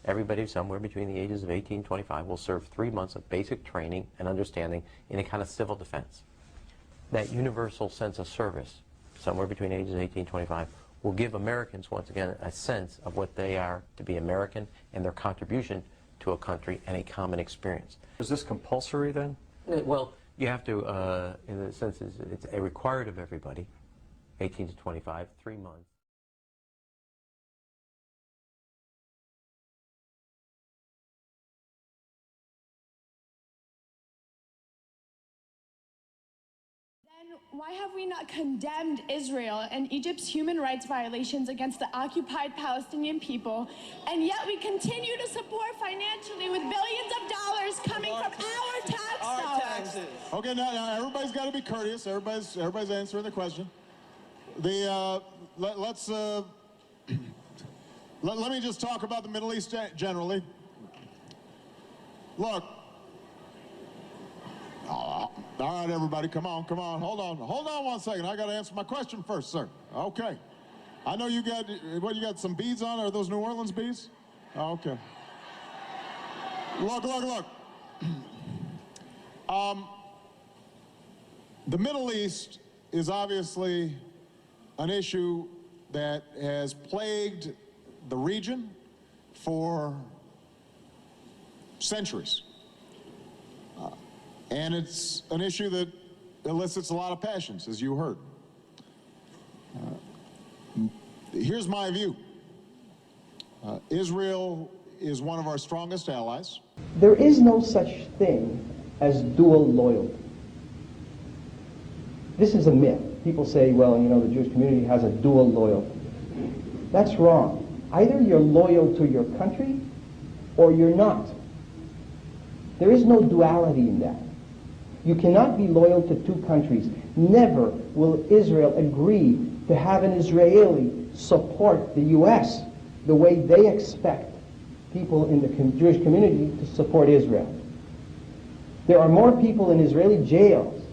everybody somewhere between the ages of 18 and 25 will serve 3 months of basic training and understanding in a kind of civil defense. That universal sense of service, somewhere between ages 18 and 25, will give Americans, once again, a sense of what they are to be American and their contribution to a country and a common experience. Is this compulsory then? Well, you have to, in the sense, it's a required of everybody, 18 to 25, 3 months. Why have we not condemned Israel and Egypt's human rights violations against the occupied Palestinian people, and yet we continue to support financially with billions of dollars coming from our tax dollars? Okay, now everybody's got to be courteous. Everybody's answering the question. Let me just talk about the Middle East generally. Look. All right, everybody, come on. Hold on 1 second. I got to answer my question first, sir. Okay. I know you got, what, you got some beads on? Are those New Orleans beads? Okay. Look. The Middle East is obviously an issue that has plagued the region for centuries. And it's an issue that elicits a lot of passions, as you heard. Here's my view. Israel is one of our strongest allies. There is no such thing as dual loyalty. This is a myth. People say, well, you know, the Jewish community has a dual loyalty. That's wrong. Either you're loyal to your country or you're not. There is no duality in that. You cannot be loyal to two countries. Never will Israel agree to have an Israeli support the U.S. the way they expect people in the Jewish community to support Israel. There are more people in Israeli jails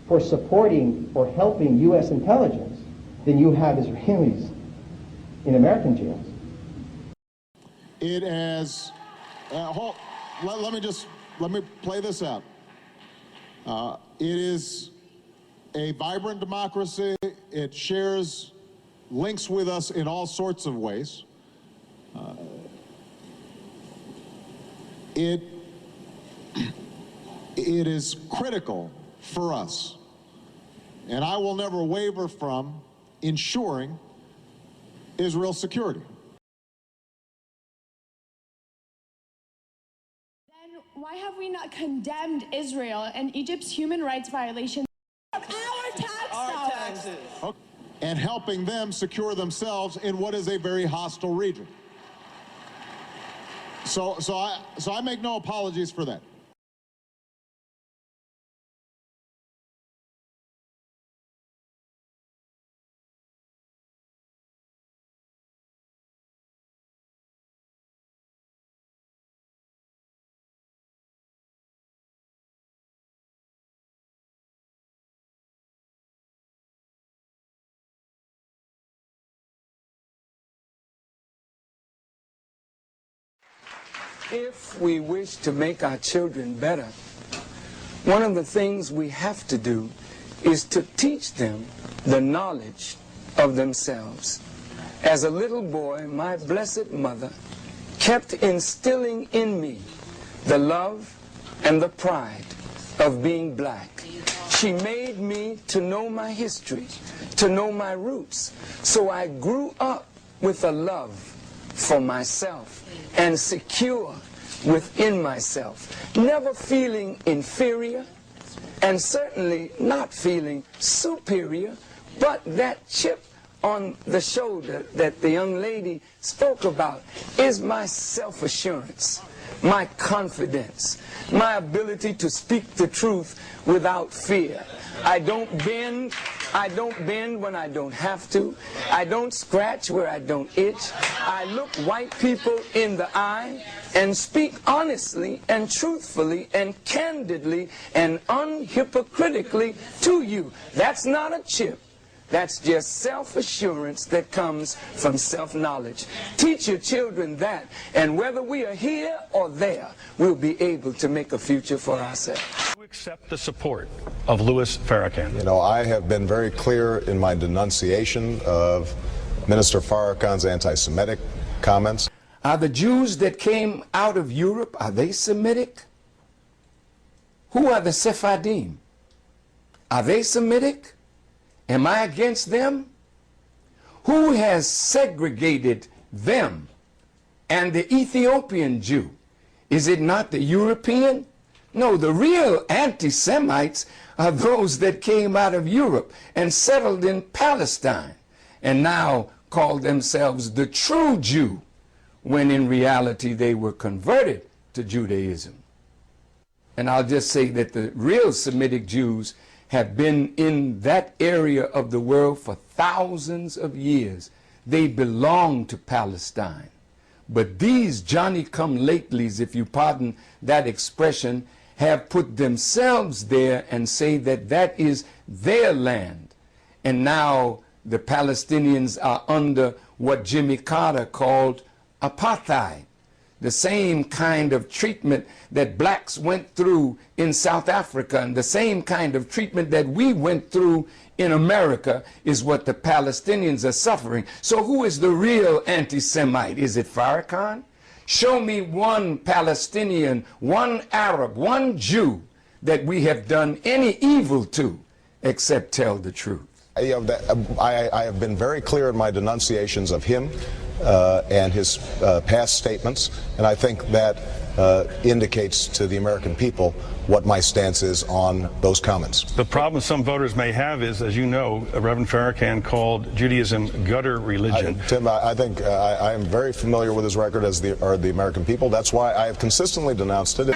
for supporting or helping U.S. intelligence than you have Israelis in American jails. It has, let me play this out. It is a vibrant democracy. It shares links with us in all sorts of ways. It is critical for us, and I will never waver from ensuring Israel's security. Why have we not condemned Israel and Egypt's human rights violations from our tax dollars? Okay. And helping them secure themselves in what is a very hostile region. So I make no apologies for that. If we wish to make our children better, one of the things we have to do is to teach them the knowledge of themselves. As a little boy, my blessed mother kept instilling in me the love and the pride of being black. She made me to know my history, to know my roots. So I grew up with a love for myself and secure within myself, never feeling inferior and certainly not feeling superior, but that chip on the shoulder that the young lady spoke about is my self-assurance, my confidence, my ability to speak the truth without fear. I don't bend when I don't have to. I don't scratch where I don't itch. I look white people in the eye and speak honestly and truthfully and candidly and unhypocritically to you. That's not a chip. That's just self-assurance that comes from self-knowledge. Teach your children that, and whether we are here or there, we'll be able to make a future for ourselves. You accept the support of Louis Farrakhan? You know, I have been very clear in my denunciation of Minister Farrakhan's anti-Semitic comments. Are the Jews that came out of Europe, are they Semitic? Who are the Sephardim? Are they Semitic? Am I against them? Who has segregated them and the Ethiopian Jew? Is it not the European? No, the real anti-Semites are those that came out of Europe and settled in Palestine and now call themselves the true Jew, when in reality they were converted to Judaism. And I'll just say that the real Semitic Jews have been in that area of the world for thousands of years. They belong to Palestine. But these Johnny-come-latelys, if you pardon that expression, have put themselves there and say that that is their land. And now the Palestinians are under what Jimmy Carter called apartheid, the same kind of treatment that blacks went through in South Africa, and the same kind of treatment that we went through in America is what the Palestinians are suffering. So who is the real anti-Semite? Is it Farrakhan? Show me one Palestinian, one Arab, one Jew that we have done any evil to except tell the truth. I have been very clear in my denunciations of him and his past statements, and I think that indicates to the American people what my stance is on those comments. The problem some voters may have is, as you know, Reverend Farrakhan called Judaism gutter religion. Tim, I think I am very familiar with his record, as are the American people. That's why I have consistently denounced it.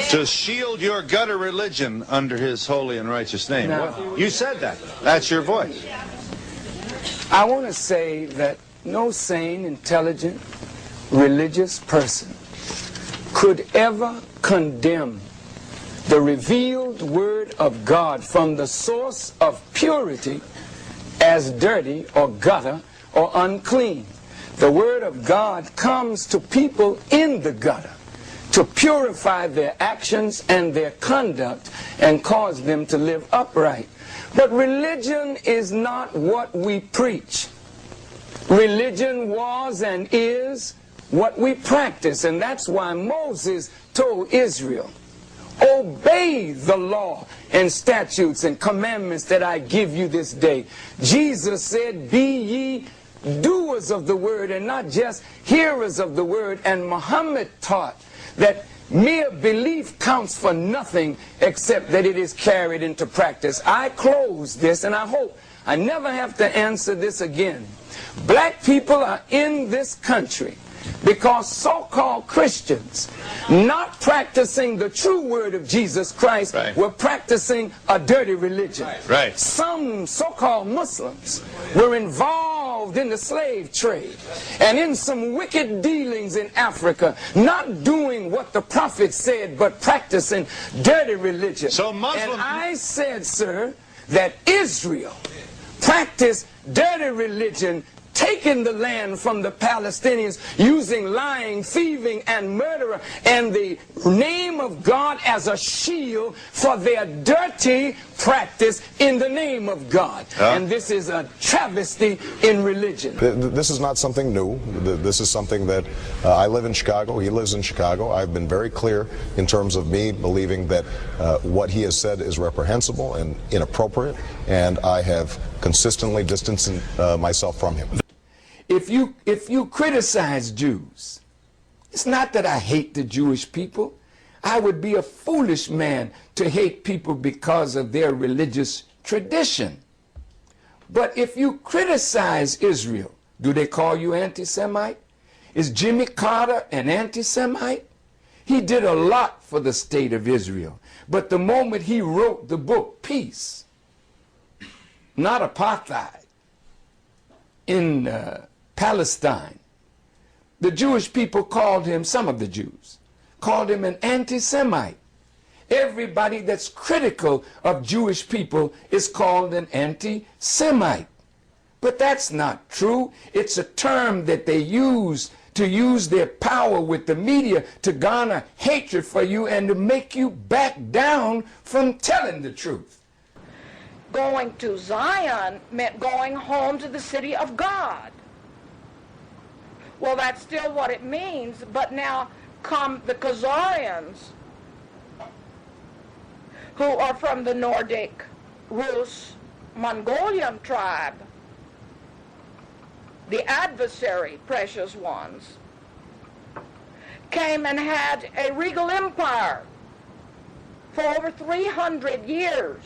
To shield your gutter religion under his holy and righteous name. No. You said that. That's your voice. I want to say that no sane, intelligent, religious person could ever condemn the revealed word of God from the source of purity as dirty or gutter or unclean. The word of God comes to people in the gutter to purify their actions and their conduct and cause them to live upright. But religion is not what we preach. Religion was and is what we practice, and that's why Moses told Israel, obey the law and statutes and commandments that I give you this day. Jesus said, be ye doers of the word and not just hearers of the word. And Muhammad taught that mere belief counts for nothing except that it is carried into practice. I close this, and I hope I never have to answer this again. Black people are in this country because so-called Christians, not practicing the true word of Jesus Christ, were practicing a dirty religion. Some so-called Muslims were involved in the slave trade and in some wicked dealings in Africa, not doing what the prophet said, but practicing dirty religion. So Muslims... And I said, sir, that Israel practiced dirty religion, taking the land from the Palestinians, using lying, thieving, and murder, and the name of God as a shield for their dirty practice in the name of God. And this is a travesty in religion. This is not something new. This is something that I live in Chicago. He lives in Chicago. I've been very clear in terms of me believing that what he has said is reprehensible and inappropriate, and I have consistently distanced myself from him. If you criticize Jews, it's not that I hate the Jewish people. I would be a foolish man to hate people because of their religious tradition. But if you criticize Israel, do they call you anti-Semite? Is Jimmy Carter an anti-Semite? He did a lot for the state of Israel. But the moment he wrote the book Peace, not apartheid, in Palestine, the Jewish people called him, some of the Jews, called him an anti-Semite. Everybody that's critical of Jewish people is called an anti-Semite. But that's not true. It's a term that they use to use their power with the media to garner hatred for you and to make you back down from telling the truth. Going to Zion meant going home to the city of God. Well, that's still what it means, but now come the Khazarians, who are from the Nordic, Rus, Mongolian tribe, the adversary, precious ones, came and had a regal empire for over 300 years.